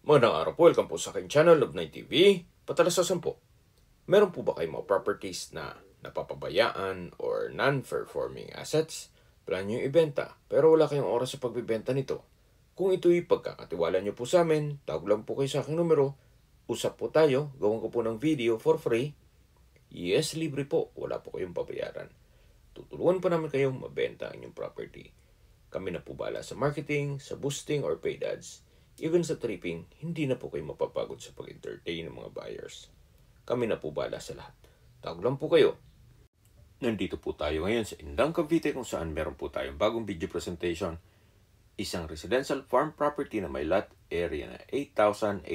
Magandang araw po, welcome po sa aking channel, Love9 TV. Patalasasan po, meron po ba kayong mga properties na napapabayaan or non-performing assets? Plan nyo yung ibenta, pero wala kayong oras sa pagbibenta nito. Kung ito'y pagkakatiwala nyo po sa amin, tawag lang po kayo sa aking numero, usap po tayo, gawin ko po ng video for free. Yes, libre po, wala po kayong babayaran. Tutulungan po namin kayong mabenta ang inyong property. Kami na po bahala sa marketing, sa boosting or paid ads. Even sa tripping, hindi na po kayo mapapagod sa pag-entertain ng mga buyers. Kami na po bahala sa lahat. Tawag lang po kayo. Nandito po tayo ngayon sa Indang, Cavite kung saan meron po tayong bagong video presentation. Isang residential farm property na may lot area na 8,806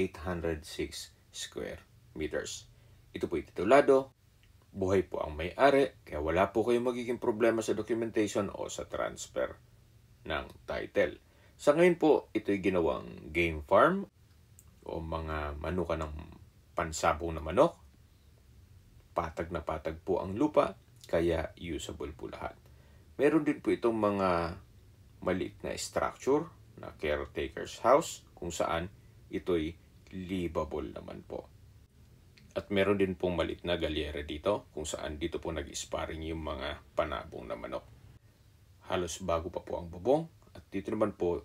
square meters. Ito po ititulado. Buhay po ang may-ari, kaya wala po kayong magiging problema sa documentation o sa transfer ng title. Sa ngayon po, ito'y ginawang game farm o mga manuka ng pansabong na manok. Patag na patag po ang lupa, kaya usable po lahat. Meron din po itong mga maliit na structure na caretaker's house kung saan ito'y livable naman po. At meron din pong maliit na galyera dito kung saan dito po nag-sparring yung mga panabong na manok. Halos bago pa po ang bubong. At dito naman po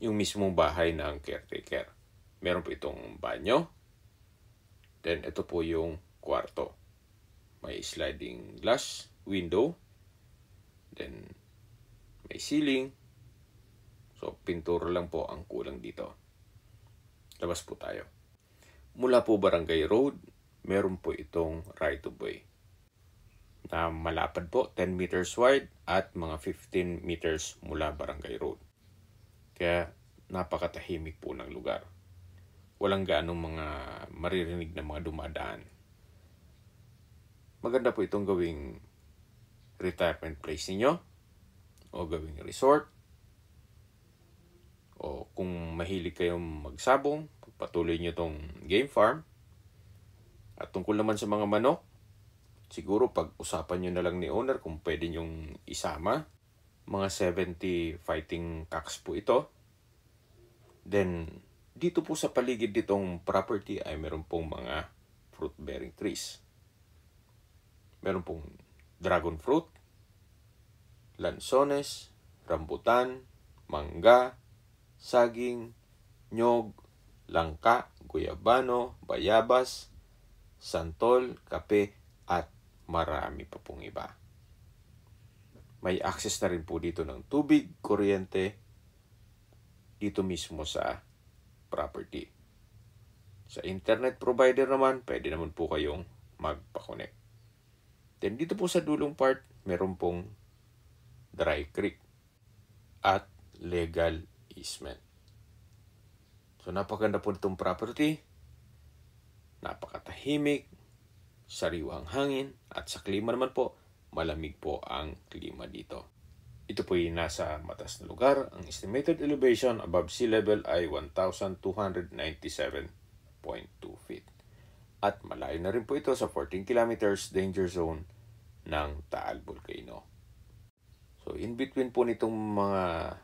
yung mismong bahay ng caretaker. Meron po itong banyo. Then ito po yung kwarto. May sliding glass window. Then may ceiling. So pintura lang po ang kulang dito. Labas po tayo. Mula po Barangay Road, meron po itong right of way na malapad po, 10 meters wide at mga 15 meters mula Barangay Road. Kaya napakatahimik po ng lugar. Walang gaanong mga maririnig na mga dumadaan. Maganda po itong gawing retirement place ninyo o gawing resort. O kung mahilig kayong magsabong, pagpatuloy nyo itong game farm. At tungkol naman sa mga manok, siguro pag-usapan nyo na lang ni owner kung pwede nyong isama. Mga 70 fighting cocks po ito. Then, dito po sa paligid ditong property ay meron pong mga fruit-bearing trees. Meron pong dragon fruit, lansones, rambutan, mangga, saging, nyog, langka, guyabano, bayabas, santol, kape, at marami pa pong iba. May access na rin po dito ng tubig, kuryente, dito mismo sa property. Sa internet provider naman, pwede naman po kayong magpa-connect. Then dito po sa dulong part, meron pong dry creek at legal easement. So napakaganda po itong property. Napakatahimik, sariwang hangin, at sa klima naman po, malamig po ang klima dito. Ito po ay nasa matas na lugar. Ang estimated elevation above sea level ay 1,297.2 feet. At malayo na rin po ito sa 14 kilometers danger zone ng Taal Volcano. So in between po nitong mga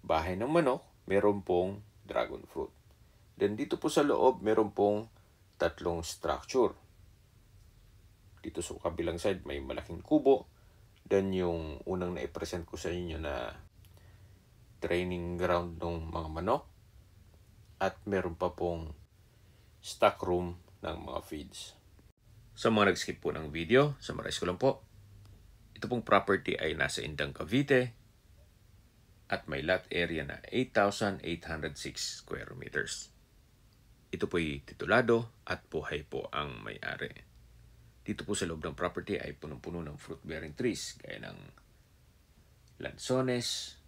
bahay ng manok, meron pong dragon fruit. Then dito po sa loob, meron pong tatlong structure. Dito sa kabilang side, may malaking kubo. Then yung unang na-present ko sa inyo na training ground ng mga manok. At meron pa pong stock room ng mga feeds. Sa mga nag-skip po ng video, summarize ko lang po. Ito pong property ay nasa Indang, Cavite. At may lot area na 8,806 square meters. Ito po'y titulado at buhay po ang may-ari. Dito po sa loob ng property ay punong-puno ng fruit-bearing trees gaya ng lansones,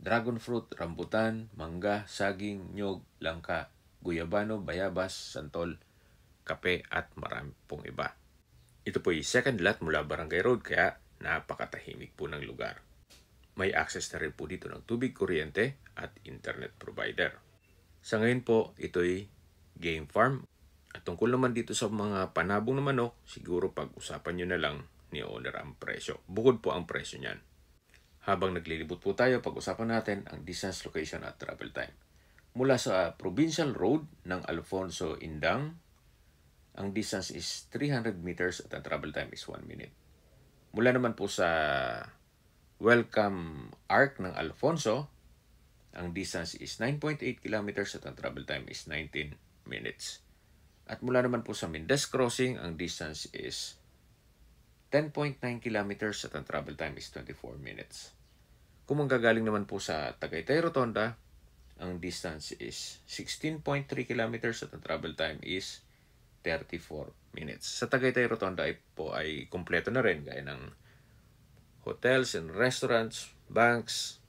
dragon fruit, rambutan, mangga, saging, nyog, langka, guyabano, bayabas, santol, kape at marami pong iba. Ito po'y second lot mula Barangay Road kaya napakatahimik po ng lugar. May access na rin po dito ng tubig, kuryente at internet provider. Sa ngayon po, ito'y game farm. At tungkol naman dito sa mga panabong na manok, siguro pag-usapan nyo na lang ni owner ang presyo. Bukod po ang presyo niyan. Habang naglilibot po tayo, pag-usapan natin ang distance, location at travel time. Mula sa Provincial Road ng Alfonso Indang, ang distance is 300 meters at ang travel time is 1 minute. Mula naman po sa Welcome Arc ng Alfonso, ang distance is 9.8 kilometers at ang travel time is 19 minutes. At mula naman po sa Mendez Crossing, ang distance is 10.9 kilometers at ang travel time is 24 minutes. Kung manggagaling naman po sa Tagaytay Rotonda, ang distance is 16.3 kilometers at ang travel time is 34 minutes. Sa Tagaytay Rotonda po ay kumpleto na rin gaya ng hotels and restaurants, banks,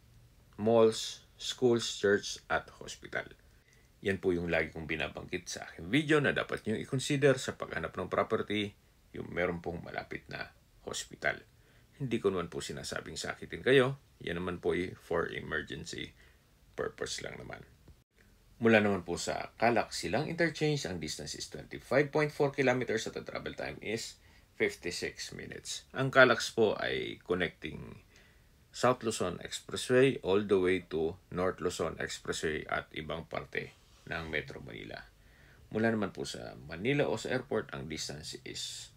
malls, schools, church at hospital. Yan po yung lagi kong binabanggit sa aking video na dapat nyo i-consider sa paghanap ng property, yung meron pong malapit na hospital. Hindi ko naman po sinasabing sakitin kayo. Yan naman po for emergency purpose lang naman. Mula naman po sa Calac Silang Interchange, ang distance is 25.4 kilometers at ang travel time is 56 minutes. Ang Calax po ay connecting South Luzon Expressway all the way to North Luzon Expressway at ibang parte ng Metro Manila. Mula naman po sa Manila O's Airport, ang distance is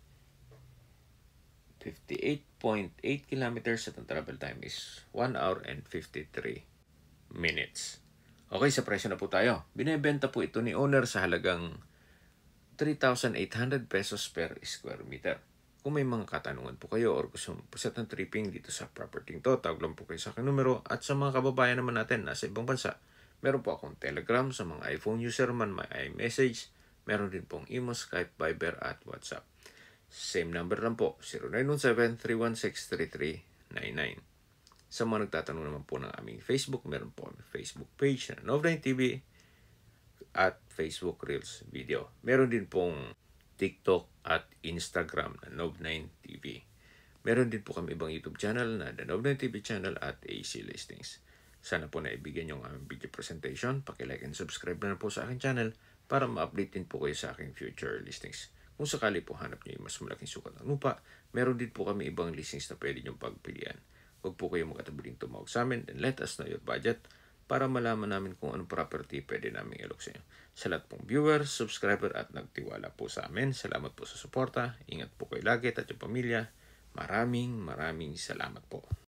58.8 kilometers at ang travel time is 1 hour and 53 minutes. Okay, sa presyo na po tayo. Binebenta po ito ni owner sa halagang 3,800 pesos per square meter. Kung may mga katanungan po kayo or gusto mo po set ng tripping dito sa property to, tawag lang po kayo sa aking numero. At sa mga kababayan naman natin nasa ibang bansa, meron po akong Telegram sa mga iPhone user man, may iMessage. Meron din pong Imo, Skype, Viber at WhatsApp. Same number lang po, 0917-316-3399. Sa mga nagtatanong naman po ng aming Facebook, meron po aming Facebook page na Nov9 TV at Facebook Reels video. Meron din pong TikTok at Instagram na Nov9 TV. Meron din po kami ibang YouTube channel na The Nov9 TV channel at AC Listings. Sana po naibigyan yung aming video presentation. Paki-like and subscribe na po sa aking channel para ma-update din po kayo sa aking future listings. Kung sakali po hanap nyo yung mas malaking sukat ng lupa, meron din po kami ibang listings na pwede nyo pagpilian. Huwag po kayo magkatabiling tumawag sa amin and let us know your budget para malaman namin kung anong property pwede namin ilok sa inyo. Sa lahat pong viewers, subscriber at nagtiwala po sa amin, salamat po sa suporta. Ingat po kayo lagi at yung pamilya. Maraming salamat po.